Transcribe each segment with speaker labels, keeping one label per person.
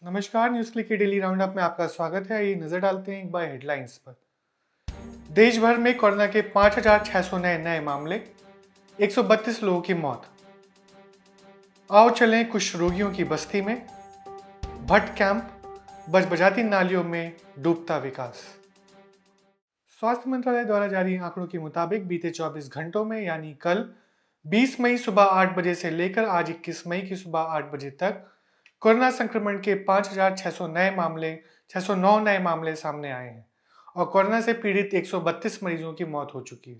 Speaker 1: नमस्कार, news click के daily round up में आपका स्वागत है। ये नजर डालते हैं एक बार हेडलाइंस पर। देश भर में कोरोना के 5,600 नए मामले, 132 लोगों की मौत। आओ चलें कुछ रोगियों की बस्ती में। भट्ट कैंप, बजबजाती नालियों में डूबता विकास। स्वास्थ्य मंत्रालय द्वारा जारी आंकड़ों के मुताबिक बीते 24 घंटों में यानी कल 20 मई सुबह 8 बजे से लेकर आज 21 मई की सुबह 8 बजे तक कोरोना संक्रमण के 609 नए मामले सामने आए हैं और कोरोना से पीड़ित 132 मरीजों की मौत हो चुकी है।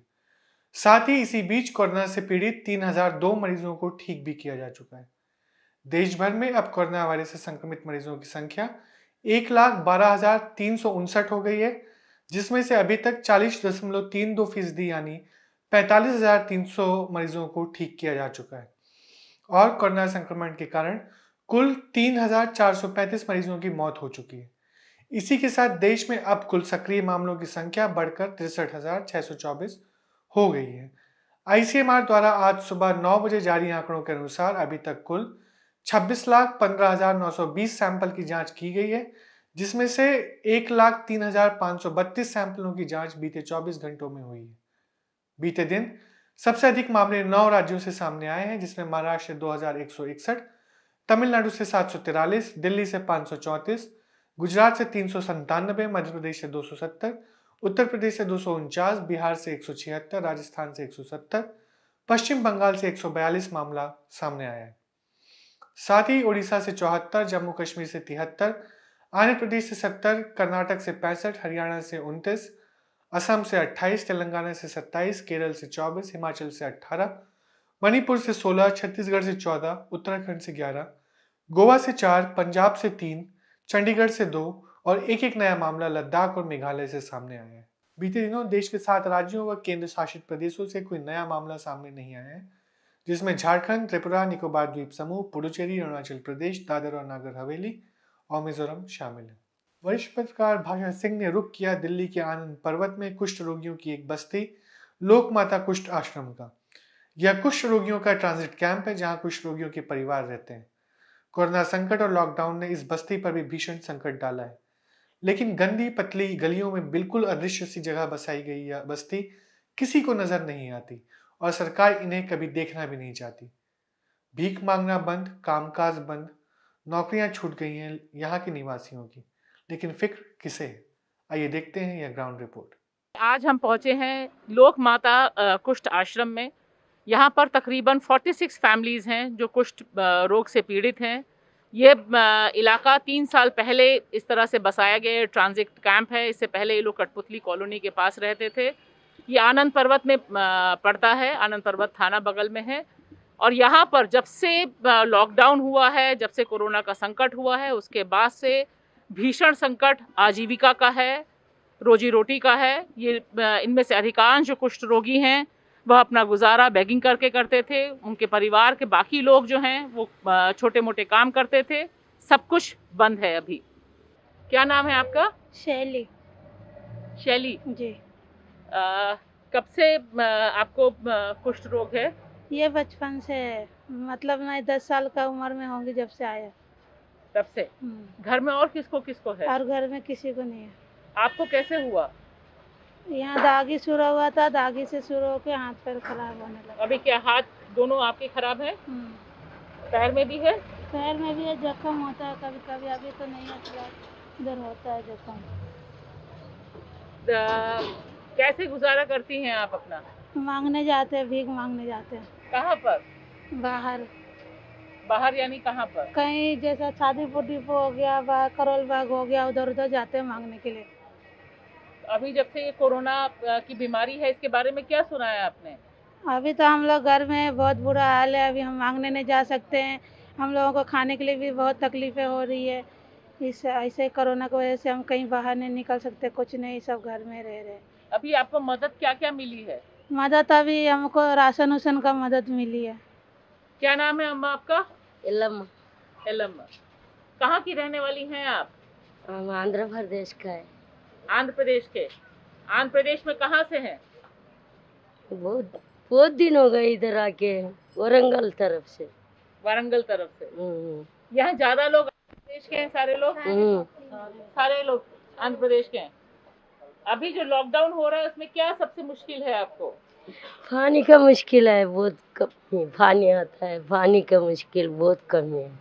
Speaker 1: साथ ही इसी बीच कोरोना से पीड़ित 3002 मरीजों को ठीक भी किया जा चुका है। देश भर में अब कोरोना वायरस से संक्रमित मरीजों की संख्या 1,12,359 हो गई है, जिसमें से अभी तक 40.32% यानी 45,300 मरीजों को ठीक किया जा चुका है और कोरोना संक्रमण के कारण कुल 3,435 मरीजों की मौत हो चुकी है। इसी के साथ देश में अब कुल सक्रिय मामलों की संख्या बढ़कर 63,624 हो गई है। आईसीएमआर द्वारा आज सुबह 9 बजे जारी आंकड़ों के अनुसार अभी तक कुल 26,15,920 सैंपल की जांच की गई है, जिसमें से 1,03,532 सैंपलों की जांच बीते 24 घंटों में हुई है। बीते दिन सबसे अधिक मामले 9 राज्यों से सामने आए हैं, जिसमें महाराष्ट्र से 2,161, तमिलनाडु से 743, दिल्ली से 534, गुजरात से 397, मध्य प्रदेश से 270, उत्तर प्रदेश से 249, बिहार से 176, राजस्थान से 170, पश्चिम बंगाल से 142 मामला सामने आया है। साथ ही उड़ीसा से 74, जम्मू कश्मीर से 73, आंध्र प्रदेश से 70, कर्नाटक से 65, हरियाणा से 29, असम से 28, तेलंगाना से 27, केरल से 24, हिमाचल से 18, मणिपुर से 16, छत्तीसगढ़ से 14, उत्तराखंड से 11, गोवा से 4, पंजाब से 3, चंडीगढ़ से 2 और एक नया मामला लद्दाख और मेघालय से सामने आया है। बीते दिनों देश के 7 राज्यों व केंद्र शासित प्रदेशों से कोई नया मामला सामने नहीं आया है, जिसमें झारखंड, त्रिपुरा, निकोबार द्वीप समूह, पुडुचेरी, अरुणाचल प्रदेश, दादर और नागर हवेली और मिजोरम शामिल है। वरिष्ठ पत्रकार भाषा सिंह ने रुख किया दिल्ली के आनंद पर्वत में कुष्ठ रोगियों की एक बस्ती, लोक माता कुष्ठ आश्रम का। यह कुष्ठ रोगियों का ट्रांजिट कैंप है, जहां कुष्ठ रोगियों के परिवार रहते हैं। कोरोना संकट और लॉकडाउन ने इस बस्ती पर भी भीषण संकट डाला है, लेकिन गंदी पतली गलियों में बिल्कुल अदृश्य सी जगह बसाई गई यह बस्ती किसी को नजर नहीं आती और सरकार इन्हें कभी देखना भी नहीं चाहती। भीख मांगना बंद, कामकाज बंद, नौकरियां छूट गई हैं यहाँ के निवासियों की, लेकिन फिक्र किसे है? आइए देखते हैं यह ग्राउंड रिपोर्ट।
Speaker 2: आज हम पहुंचे हैं लोक माता कुष्ठ आश्रम में। यहाँ पर तकरीबन 46 फैमिलीज हैं जो कुष्ठ रोग से पीड़ित हैं। ये इलाका 3 साल पहले इस तरह से बसाया गया ट्रांजिट कैंप है। इससे पहले ये लोग कठपुतली कॉलोनी के पास रहते थे। ये आनंद पर्वत में पड़ता है, आनंद पर्वत थाना बगल में है। और यहाँ पर जब से लॉकडाउन हुआ है, जब से कोरोना का संकट हुआ है, उसके बाद से भीषण संकट आजीविका का है, रोजी रोटी का है। ये इनमें से अधिकांश जो कुष्ठ रोगी हैं वह अपना गुजारा बेगिंग करके करते थे। उनके परिवार के बाकी लोग जो हैं वो छोटे मोटे काम करते थे। सब कुछ बंद है अभी। क्या नाम है आपका?
Speaker 3: शैली।
Speaker 2: शैली
Speaker 3: जी।
Speaker 2: कब से आपको कुष्ठ रोग है?
Speaker 3: ये बचपन से है, मतलब मैं 10 साल का उम्र में होंगी जब से आया।
Speaker 2: तब से। घर में और किसको किसको है?
Speaker 3: और घर में किसी को नहीं है।
Speaker 2: आपको कैसे हुआ?
Speaker 3: यहाँ दागी शुरू हुआ था, दागी से शुरू होकर हाथ पैर खराब होने लगा।
Speaker 2: अभी क्या हाथ दोनों आपके खराब है? पैर में भी है?
Speaker 3: पैर में भी है, जख्म होता है कभी कभी। अभी तो नहीं है, इधर होता है जख्म।
Speaker 2: कैसे गुजारा करती हैं आप अपना?
Speaker 3: मांगने जाते हैं, भीख मांगने जाते हैं।
Speaker 2: कहाँ पर?
Speaker 3: बाहर।
Speaker 2: बाहर यानी कहाँ पर?
Speaker 3: कहीं जैसा शादीपुर डिपो हो गया, बाहर करोल बाग हो गया, उधर उधर जाते हैं मांगने के लिए।
Speaker 2: अभी जब से ये कोरोना की बीमारी है, इसके बारे में क्या सुना है आपने?
Speaker 3: अभी तो हम लोग घर में बहुत बुरा हाल है, अभी हम मांगने नहीं जा सकते हैं। हम लोगों को खाने के लिए भी बहुत तकलीफें हो रही है। इस ऐसे कोरोना की वजह से हम कहीं बाहर नहीं निकल सकते, कुछ नहीं, सब घर में रह रहे।
Speaker 2: अभी आपको मदद क्या क्या मिली है?
Speaker 3: मदद अभी हमको राशन उसन का मदद मिली है।
Speaker 2: क्या नाम है अम्मा आपका?
Speaker 4: एलम्मा।
Speaker 2: एलम्मा। कहाँ की रहने वाली हैं आप?
Speaker 4: हम आंध्र प्रदेश का है।
Speaker 2: आंध्र प्रदेश के? आंध्र प्रदेश में कहाँ से हैं?
Speaker 4: बहुत दिन हो गए इधर आके, वारंगल तरफ से।
Speaker 2: वारंगल तरफ से। यहाँ ज्यादा लोग प्रदेश के हैं सारे लोग? सारे लोग आंध्र प्रदेश के हैं। अभी जो लॉकडाउन हो रहा है उसमें क्या सबसे मुश्किल है आपको?
Speaker 4: पानी का मुश्किल है, बहुत कम पानी आता है, पानी का मुश्किल बहुत कमी है,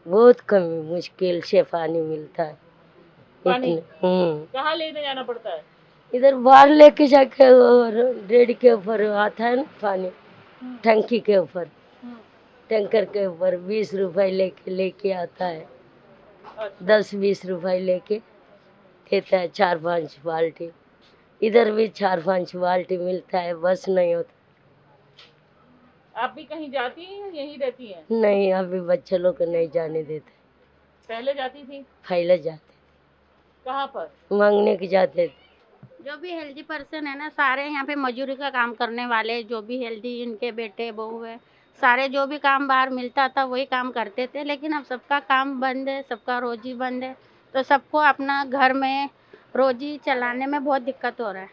Speaker 4: बहुत कमी मुश्किल से पानी मिलता है।
Speaker 2: पानी
Speaker 4: इतने
Speaker 2: कहाँ लेने जाना पड़ता है?
Speaker 4: इधर बाहर लेके जाके और रेड के ऊपर आता है ना पानी, टंकी के ऊपर, टैंकर के ऊपर 20 रुपए लेके आता है,
Speaker 2: अच्छा।
Speaker 4: 10-20 रुपए लेके देता है, 4-5 बाल्टी। इधर भी 4-5 बाल्टी मिलता है, बस नहीं होता।
Speaker 2: आप भी कहीं जाती हैं या यहीं रहती हैं?
Speaker 4: नहीं, अभी बच्चे लोग को नहीं जाने देते,
Speaker 2: पहले जाती थी?
Speaker 4: पहले जाते,
Speaker 2: कहाँ पर?
Speaker 4: मांगने के जाते थे।
Speaker 5: जो भी हेल्दी पर्सन है ना, सारे यहाँ पे मजदूरी का काम करने वाले, जो भी हेल्दी इनके बेटे बहू है, सारे जो भी काम बाहर मिलता था वही काम करते थे। लेकिन अब सबका काम बंद है, सबका रोजी बंद है, तो सबको अपना घर में रोजी चलाने में बहुत दिक्कत हो रहा है।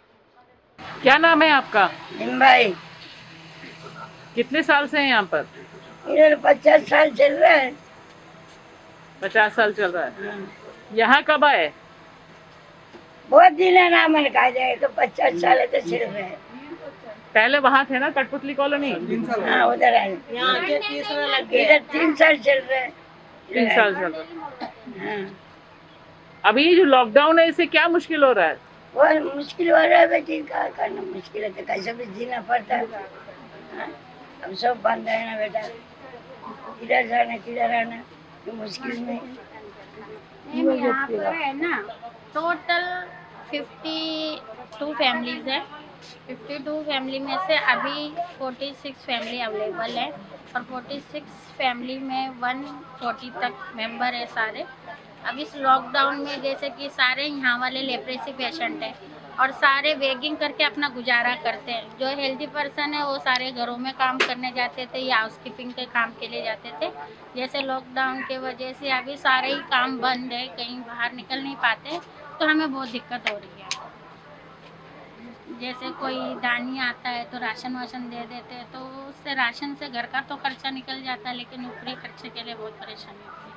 Speaker 2: क्या नाम है आपका?
Speaker 6: भाई
Speaker 2: कितने साल से हैं यहाँ पर?
Speaker 6: इधर 50 साल चल रहा है।
Speaker 2: 50 साल चल रहा है। यहाँ कब आए?
Speaker 6: बहुत दिन है ना, मैंने कहा जाए तो 50 साल है तो चल रहे हैं।
Speaker 2: पहले वहाँ थे ना कठपुतली कॉलोनी?
Speaker 6: हाँ, उधर है। इधर 3 साल चल रहा है।
Speaker 2: 3 साल चल रहा है।
Speaker 6: हाँ,
Speaker 2: अभी ये जो लॉकडाउन है इससे क्या मुश्किल हो रहा है?
Speaker 6: बहुत मुश्किल हो रहा है बेटी, क्या करना मुश्किल है तो कैसे भी जीना पड़ता है। हाँ, अब सब बंद है ना बेटा, इधर जाना किधर आना तो मुश्किल में।
Speaker 5: यहाँ पर है ना टोटल 52 फैमिलीज है। 52 फैमिली में से अभी 46 फैमिली अवेलेबल है, और 46 फैमिली में 140 तक मेंबर है सारे। अब इस लॉकडाउन में जैसे कि सारे यहाँ वाले लेप्रेसी पेशेंट हैं और सारे वेगिंग करके अपना गुजारा करते हैं। जो हेल्दी पर्सन है वो सारे घरों में काम करने जाते थे या हाउसकीपिंग के काम के लिए जाते थे। जैसे लॉकडाउन के वजह से अभी सारे ही काम बंद है, कहीं बाहर निकल नहीं पाते, तो हमें बहुत दिक्कत हो रही है। जैसे कोई दानी आता है तो राशन वाशन दे देते हैं, तो उससे राशन से घर का तो खर्चा निकल जाता है, लेकिन ऊपरी खर्चे के लिए बहुत परेशानी होती है।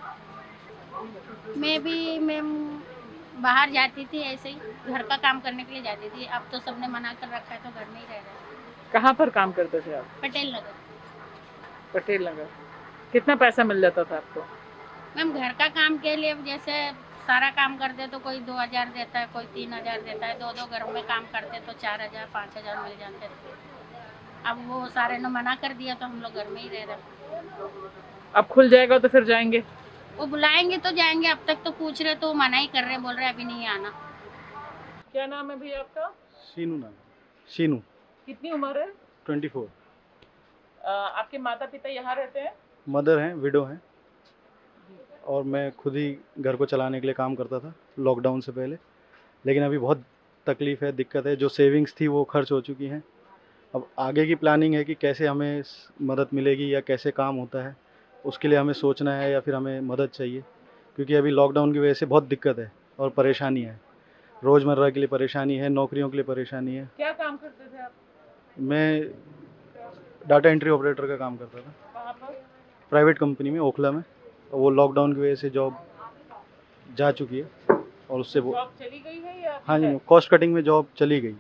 Speaker 5: मैं बाहर जाती थी, ऐसे ही घर का काम करने के लिए जाती थी। अब तो सबने मना कर रखा है तो घर में ही रह रहे हैं।
Speaker 2: कहाँ पर काम करते थे आप?
Speaker 5: पटेल नगर।
Speaker 2: पटेल नगर। कितना पैसा मिल जाता था आपको?
Speaker 5: मैम घर का काम के लिए जैसे सारा काम करते तो कोई 2000 देता है, कोई 3000 देता है। 2-2 घरों में काम करते तो 4000 5000 मिल जाते थे। अब वो सारे ने मना कर दिया तो हम लोग घर में ही रह रहे हैं।
Speaker 2: अब खुल जाएगा तो फिर जाएंगे?
Speaker 5: वो बुलाएंगे तो जाएंगे, अब तक तो पूछ रहे तो मना ही कर रहे, बोल रहे अभी नहीं आना।
Speaker 2: क्या नाम है भैया आपका?
Speaker 7: शीनू नाम। शीनू।
Speaker 2: कितनी उम्र है?
Speaker 7: 24।
Speaker 2: आपके माता पिता यहाँ रहते हैं?
Speaker 7: मदर हैं, विडो हैं, और मैं खुद ही घर को चलाने के लिए काम करता था लॉकडाउन से पहले। लेकिन अभी बहुत तकलीफ़ है, दिक्कत है, जो सेविंग्स थी वो खर्च हो चुकी हैं। अब आगे की प्लानिंग है कि कैसे हमें मदद मिलेगी या कैसे काम होता है, उसके लिए हमें सोचना है या फिर हमें मदद चाहिए, क्योंकि अभी लॉकडाउन की वजह से बहुत दिक्कत है और परेशानी है। रोज़मर्रा के लिए परेशानी है, नौकरियों के लिए परेशानी है।
Speaker 2: क्या काम करते थे आप?
Speaker 7: मैं डाटा एंट्री ऑपरेटर का काम करता था
Speaker 2: कहाँ पर?
Speaker 7: प्राइवेट कंपनी में, ओखला में। और वो लॉकडाउन की वजह से जॉब जा चुकी है और उससे वो
Speaker 2: जॉब चली गई है या
Speaker 7: हाँ जी
Speaker 2: है?
Speaker 7: मैम, कॉस्ट कटिंग में जॉब चली गई।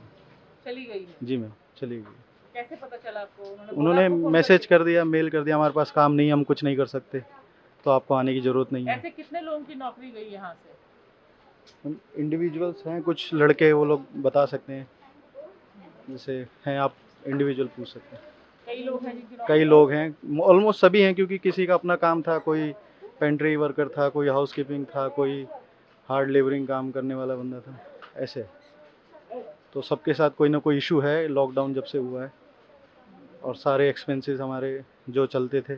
Speaker 2: चली गई है।
Speaker 7: जी मैम, चली गई।
Speaker 2: कैसे पता चला आपको?
Speaker 7: उन्होंने
Speaker 2: बोला आपको फोन
Speaker 7: मैसेज
Speaker 2: करके?
Speaker 7: कर दिया, मेल कर दिया, हमारे पास काम नहीं है, हम कुछ नहीं कर सकते, तो आपको आने की ज़रूरत नहीं है।
Speaker 2: ऐसे कितने लोगों की नौकरी गई यहाँ से?
Speaker 7: इंडिविजुअल्स हैं, कुछ लड़के, वो लोग बता सकते हैं, जैसे हैं, आप इंडिविजुअल पूछ सकते हैं।
Speaker 2: कई लोग हैं जिनकी
Speaker 7: कई लोग हैं, ऑलमोस्ट सभी हैं, क्योंकि किसी का अपना काम था, कोई पेंट्री वर्कर था, कोई हाउसकीपिंग था, कोई हार्ड लेबरिंग काम करने वाला बंदा था, ऐसे। तो सबके साथ कोई ना कोई इशू है लॉकडाउन जब से हुआ है, और सारे एक्सपेंसेस हमारे जो चलते थे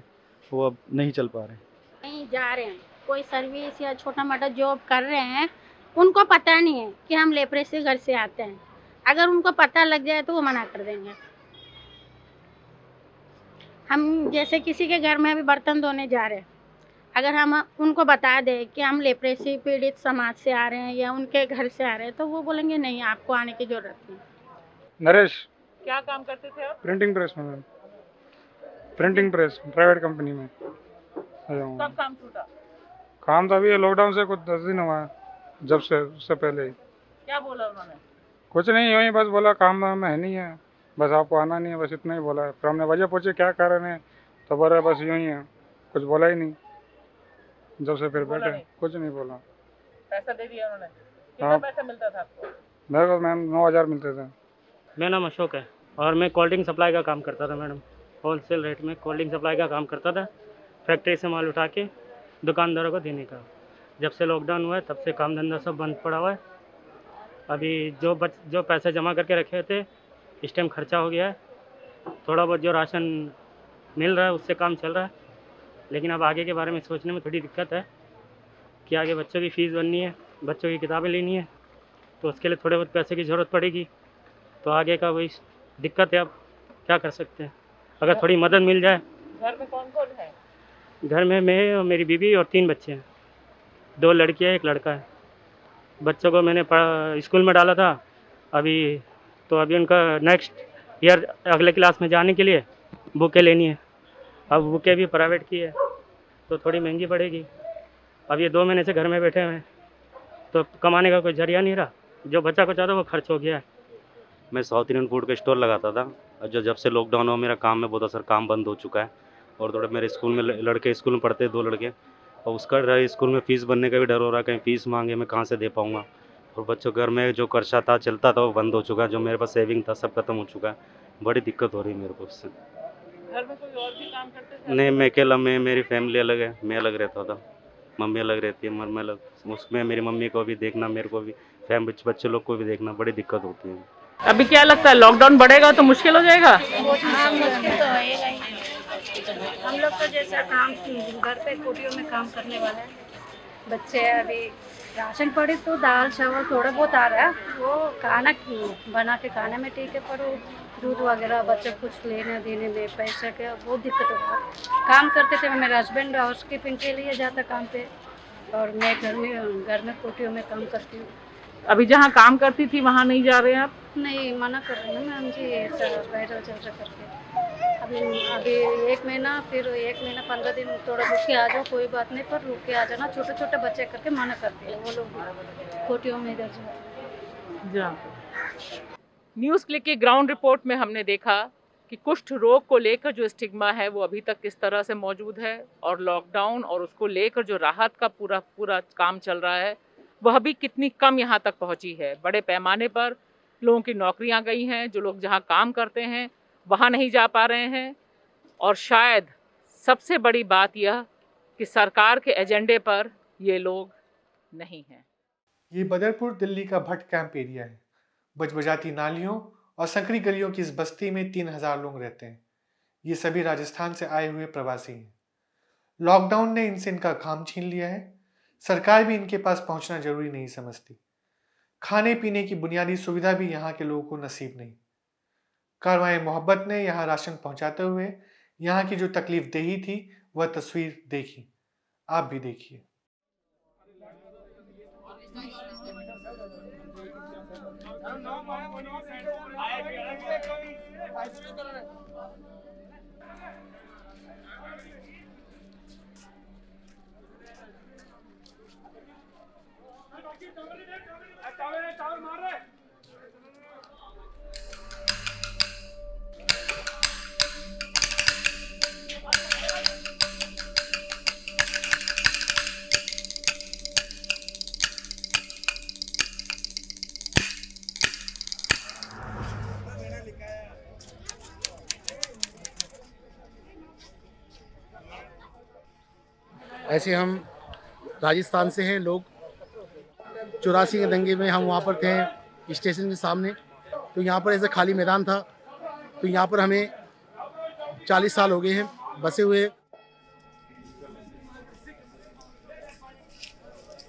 Speaker 7: वो अब नहीं चल पा रहे हैं।
Speaker 5: कहीं जा रहे हैं, कोई सर्विस या छोटा मोटा जॉब कर रहे हैं, उनको पता नहीं है कि हम लेप्रेसी घर से आते हैं। अगर उनको पता लग जाए तो वो मना कर देंगे। हम जैसे किसी के घर में अभी बर्तन धोने जा रहे हैं, अगर हम उनको बता दें कि हम लेप्रेसी पीड़ित समाज से आ रहे हैं या उनके घर से आ रहे हैं, तो वो बोलेंगे नहीं, आपको आने की ज़रूरत नहीं।
Speaker 8: नरेश,
Speaker 2: क्या काम करते थे आप?
Speaker 8: प्रिंटिंग प्रेस में ma'am, printing press private company में आया हूँ।
Speaker 2: कब काम छूटा?
Speaker 8: काम तो अभी लॉकडाउन से कुछ 10 दिन हुआ है, जब से उससे पहले ही
Speaker 2: क्या बोला उन्होंने?
Speaker 8: कुछ नहीं, यूँ ही बस बोला काम में है नहीं है, बस आपको आना नहीं है, बस इतना ही बोला है। फिर हमने वजह पूछी क्या कारण है, तो बोला बस यूँ ही है, कुछ बोला ही नहीं। जब से फिर
Speaker 2: बोला
Speaker 8: बैठे
Speaker 2: नहीं?
Speaker 8: कुछ नहीं बोला।
Speaker 2: पैसा दे दिया उन्होंने? कितना
Speaker 8: हाँ।
Speaker 2: पैसा मिलता था आपको?
Speaker 8: मेरे को मैम 9,000 मिलते थे।
Speaker 9: मेरा नाम अशोक है और मैं कोल्ड ड्रिंक सप्लाई का काम करता था मैडम। होलसेल रेट में कोल्ड ड्रिंक सप्लाई का काम करता था, फैक्ट्री से माल उठा के दुकानदारों को देने का। जब से लॉकडाउन हुआ है तब से काम धंधा सब बंद पड़ा हुआ है। अभी जो पैसे जमा करके रखे थे इस टाइम खर्चा हो गया है। थोड़ा बहुत जो राशन मिल रहा है उससे काम चल रहा है, लेकिन अब आगे के बारे में सोचने में थोड़ी दिक्कत है कि आगे बच्चों की फ़ीस भरनी है, बच्चों की किताबें लेनी है, तो उसके लिए थोड़े बहुत पैसे की ज़रूरत पड़ेगी। तो आगे का वही दिक्कत है, अब क्या कर सकते हैं। अगर थोड़ी मदद मिल जाए।
Speaker 2: घर में कौन कौन है?
Speaker 9: घर में मैं और मेरी बीवी और 3 बच्चे हैं, 2 लड़कियां 1 लड़का है। बच्चों को मैंने स्कूल में डाला था अभी, तो अभी उनका नेक्स्ट ईयर अगले क्लास में जाने के लिए बुकें लेनी है। अब बुकें भी प्राइवेट की है तो थोड़ी महंगी पड़ेगी। अब ये 2 महीने से घर में बैठे हुए हैं तो कमाने का कोई जरिया नहीं रहा, जो बच्चा कुछ आता वो खर्च हो गया है।
Speaker 10: मैं साउथ इंडियन फूड का स्टोर लगाता था, और जब से लॉकडाउन हुआ मेरा काम में बहुत असर, काम बंद हो चुका है। और थोड़े मेरे स्कूल में लड़के स्कूल में पढ़ते हैं, 2 लड़के, और उसका स्कूल में फ़ीस भरने का भी डर हो रहा है, कहीं फ़ीस मांगे मैं कहाँ से दे पाऊँगा। और बच्चों घर में जो खर्चा था चलता था वो बंद हो चुका है, जो मेरे पास सेविंग था सब खत्म हो चुका है। बड़ी दिक्कत हो रही है मेरे को उससे।
Speaker 2: घर में कोई और भी काम करते थे?
Speaker 10: नहीं, मैं अकेला, मेरी फैमिली अलग है, मैं अलग रहता था, मम्मी अलग रहती है, मैं अलग। उसमें मेरी मम्मी को भी देखना, मेरे को भी, फैमिली बच्चे लोग को भी देखना, बड़ी दिक्कत होती है।
Speaker 2: अभी क्या लगता है लॉकडाउन बढ़ेगा तो मुश्किल हो जाएगा?
Speaker 6: हाँ, मुश्किल तो होएगा ही। हम लोग तो जैसा काम घर पे कुटियों में काम करने वाले हैं, बच्चे हैं, अभी राशन पड़े तो दाल चावल थोड़ा बहुत आ रहा है, वो खाना बना के खाने में ठीक है, पर वो दूध वगैरह बच्चे कुछ लेने देने में पैसे के बहुत दिक्कत हो रहा है। काम करते थे, मेरा हस्बैंड हाउस कीपिंग के लिए जाता काम पे, और मैं घर में कुटियों में काम करती हूँ।
Speaker 2: अभी जहाँ काम करती थी वहाँ नहीं जा रहे हैं आप?
Speaker 6: नहीं, मना कर रही हूँ मैम जी, ऐसा वायरल चल रहा करके। अभी 1 महीना, फिर 1 महीना 15 दिन थोड़ा रुक के आ जाओ, कोई बात नहीं, पर रुक के आ जाना, छोटे छोटे बच्चे करके मना करते हैं वो लोग कोटियों में इधर जाओ।
Speaker 2: न्यूज़ क्लिक की ग्राउंड रिपोर्ट में हमने देखा कि कुष्ठ रोग को लेकर जो स्टिग्मा है वो अभी तक किस तरह से मौजूद है, और लॉकडाउन और उसको लेकर जो राहत का पूरा काम चल रहा है वह भी कितनी कम यहाँ तक पहुँची है। बड़े पैमाने पर लोगों की नौकरियाँ गई हैं, जो लोग जहाँ काम करते हैं वहाँ नहीं जा पा रहे हैं, और शायद सबसे बड़ी बात यह कि सरकार के एजेंडे पर ये लोग नहीं हैं।
Speaker 1: ये बदरपुर दिल्ली का भट्ट कैंप एरिया है। बजबजाती नालियों और संकरी गलियों की इस बस्ती में 3000 लोग रहते हैं। ये सभी राजस्थान से आए हुए प्रवासी हैं। लॉकडाउन ने इनसे इनका काम छीन लिया है। सरकार भी इनके पास पहुंचना जरूरी नहीं समझती। खाने पीने की बुनियादी सुविधा भी यहाँ के लोगों को नसीब नहीं। कारवां मोहब्बत ने यहाँ राशन पहुंचाते हुए यहाँ की जो तकलीफ देही थी वह तस्वीर देखी। आप भी देखिए।
Speaker 11: ऐसे हम राजस्थान से हैं लोग। 84 के दंगे में हम वहाँ पर थे स्टेशन के सामने, तो यहाँ पर ऐसे खाली मैदान था, तो यहाँ पर हमें 40 साल हो गए हैं बसे हुए।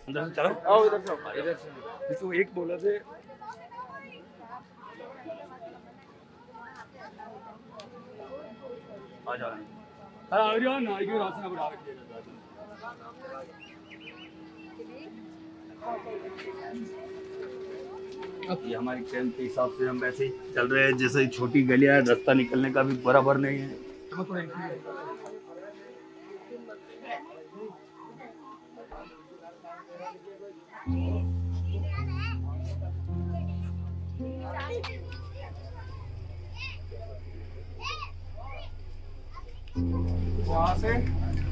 Speaker 12: अंदर से चलो, आओ इधर से, इसको एक बोला थे। आ जाओ, आ जाओ ना, ये रास्ता बढ़ा के ये हमारी ट्रेन के हिसाब से हम वैसे ही चल रहे हैं, जैसे छोटी गलियां है, रास्ता निकलने का भी बराबर नहीं है।
Speaker 11: वहाँ से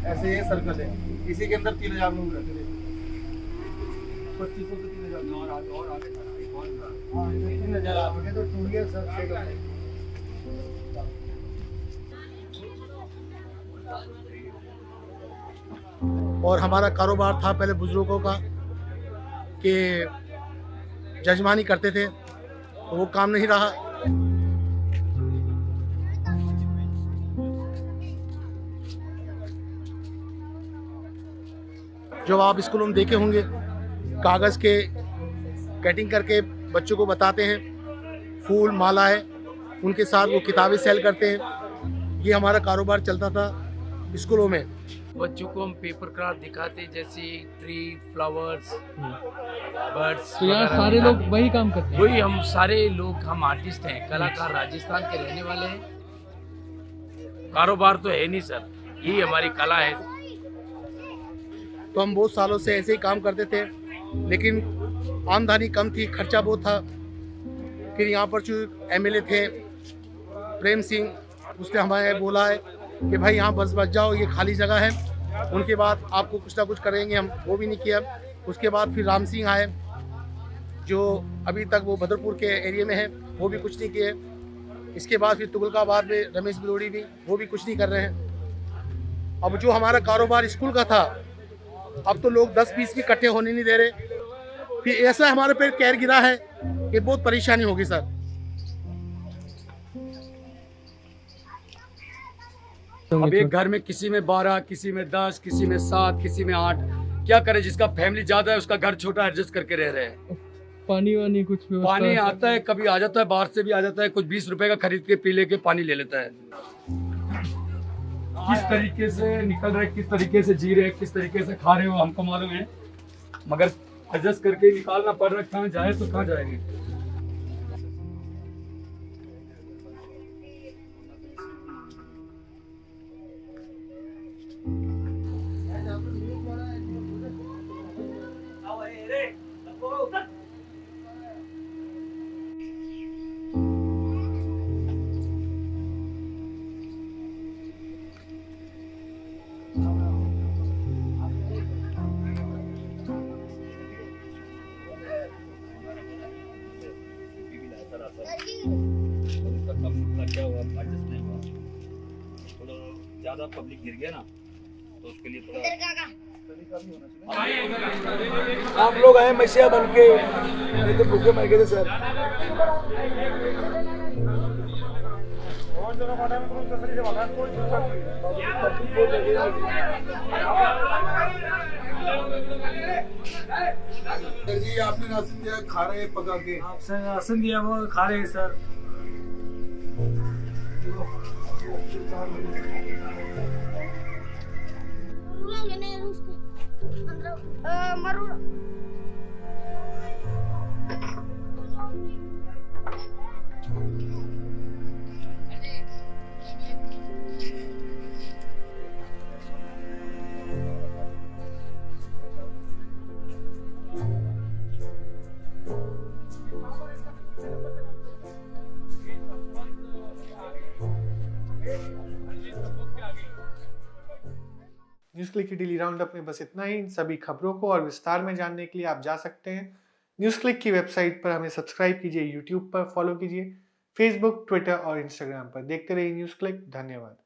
Speaker 11: ऐसे ये सर्कल है, इसी के अंदर 3000 लोग रहते थे। 2500 से 3000 और आगे 3000 आगे तो 2 ईयर सर सेट हो गए। और हमारा कारोबार था पहले बुजुर्गों का कि जजमानी करते थे, तो वो काम नहीं रहा। जो आप स्कूलों में देखे होंगे, कागज़ के कटिंग करके बच्चों को बताते हैं, फूल माला है, उनके साथ वो किताबें सेल करते हैं। ये हमारा कारोबार चलता था स्कूलों में।
Speaker 13: बच्चों को हम पेपर क्राफ्ट दिखाते, जैसे ट्री, फ्लावर्स, बर्ड्स।
Speaker 14: तो यहाँ सारे लोग वही काम करते हैं?
Speaker 13: वही, हम सारे लोग, हम आर्टिस्ट हैं, कलाकार, राजस्थान के रहने वाले हैं। कारोबार तो है नहीं सर, यही हमारी कला है।
Speaker 11: तो हम बहुत सालों से ऐसे ही काम करते थे, लेकिन आमदनी कम थी, खर्चा बहुत था। फिर यहाँ पर जो एमएलए थे प्रेम सिंह, उसने हमें बोला है कि भाई यहाँ बस जाओ, ये खाली जगह है, उनके बाद आपको कुछ ना कुछ करेंगे हम। वो भी नहीं किया। उसके बाद फिर राम सिंह आए, जो अभी तक वो बदरपुर के एरिया में है, वो भी कुछ नहीं किए। इसके बाद फिर तुगलकाबाद में रमेश बिलोड़ी भी, वो भी कुछ नहीं कर रहे हैं। अब जो हमारा कारोबार स्कूल का था, अब तो लोग 10-20 भी इकट्ठे होने नहीं दे रहे। फिर ऐसा हमारे पे कैर गिरा है कि बहुत परेशानी होगी सर।
Speaker 13: अब एक घर में किसी में 12, किसी में 10, किसी में 7, किसी में 8, क्या करे? जिसका फैमिली ज्यादा है, उसका घर छोटा, एडजस्ट करके रह रहे हैं।
Speaker 14: पानी वानी कुछ
Speaker 13: पानी आता है, कभी आ जाता है, बाहर से भी आ जाता है, कुछ 20 रुपए का खरीद के पी लेके पानी ले लेता है। किस तरीके से निकल रहे, किस तरीके से जी रहे, किस तरीके से खा रहे हो, हमको मालूम है, मगर एडजस्ट करके निकालना पड़ रहा है। कहाँ जाए तो कहाँ जाएंगे?
Speaker 12: क्या हुआ, एडजस्ट नहीं हुआ, थोड़ा ज्यादा पब्लिक गिर गया ना, तो उसके लिए थोड़ा
Speaker 13: आप लोग आए मसीहा बन के, नहीं तो भूखे मर गए थे सर।
Speaker 11: जी आपने राशन दिया, खा रहे हैं पका के?
Speaker 13: आपसे राशन दिया, वो खा रहे हैं सर।
Speaker 1: न्यूज़ क्लिक की डेली राउंड अप में बस इतना ही। सभी खबरों को और विस्तार में जानने के लिए आप जा सकते हैं न्यूज़ क्लिक की वेबसाइट पर। हमें सब्सक्राइब कीजिए, यूट्यूब पर फॉलो कीजिए, फेसबुक, ट्विटर और इंस्टाग्राम पर। देखते रहिए न्यूज़ क्लिक। धन्यवाद।